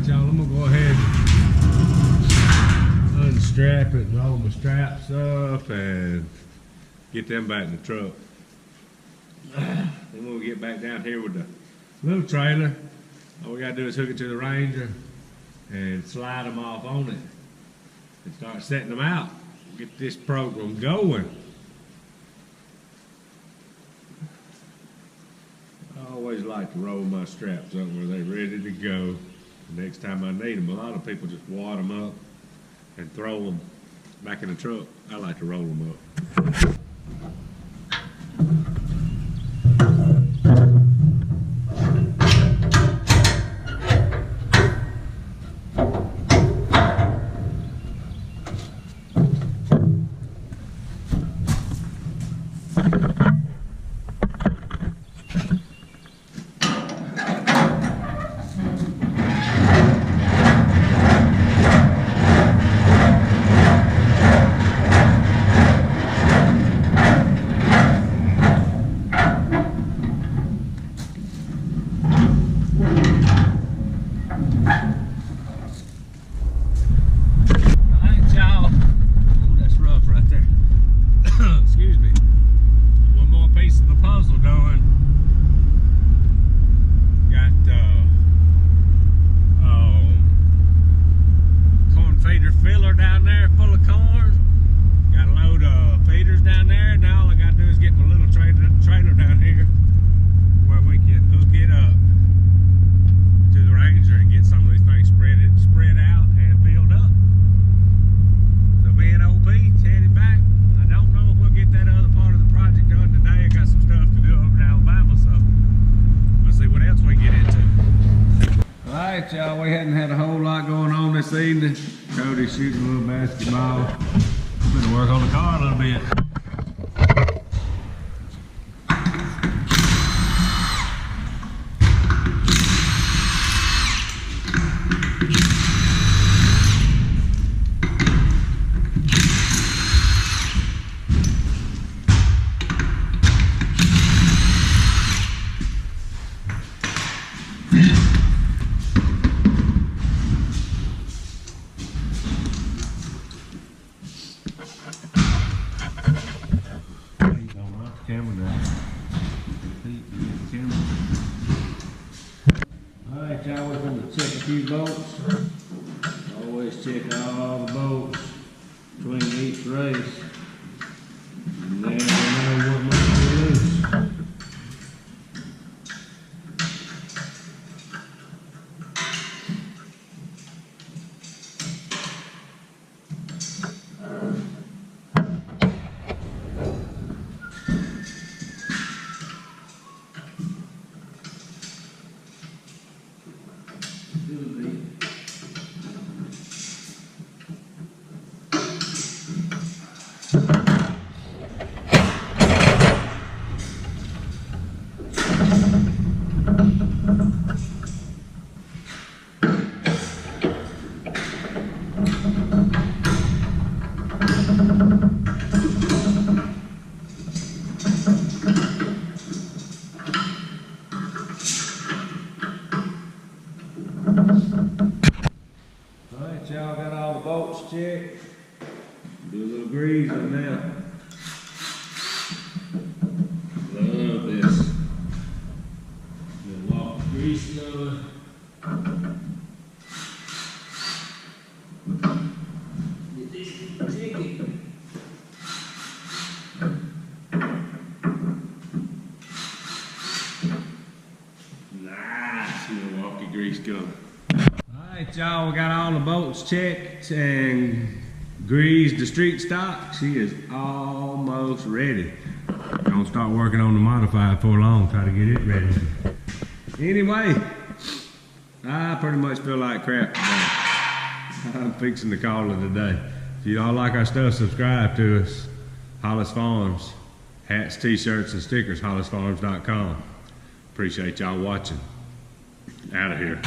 Alright y'all, I'm gonna go ahead and unstrap it, roll my straps up and get them back in the truck. Then we'll get back down here with the little trailer. All we gotta do is hook it to the Ranger and slide them off on it and start setting them out. Get this program going. I always like to roll my straps up where they're ready to go the next time I need them. A lot of people just wad them up and throw them back in the truck. I like to roll them up. Y'all, we hadn't had a whole lot going on this evening. Cody's shooting a little basketball. I'm gonna work on the car a little bit. Alright y'all, we're going to check a few bolts. Always check all the bolts between each race. And then we know what might be loose. Alright y'all, got all the bolts checked. Do a little grease on that. Love this. Little walk of grease going. Get this ticket. Nice little walk of grease going. Alright y'all, we got all the bolts checked and greased the street stock. She is almost ready. Gonna start working on the modified for long, try to get it ready. Anyway, I pretty much feel like crap today. I'm fixing to call it a day. If you all like our stuff, subscribe to us. Hollis Farms, hats, t-shirts, and stickers, hollisfarms.com. Appreciate y'all watching. Out of here.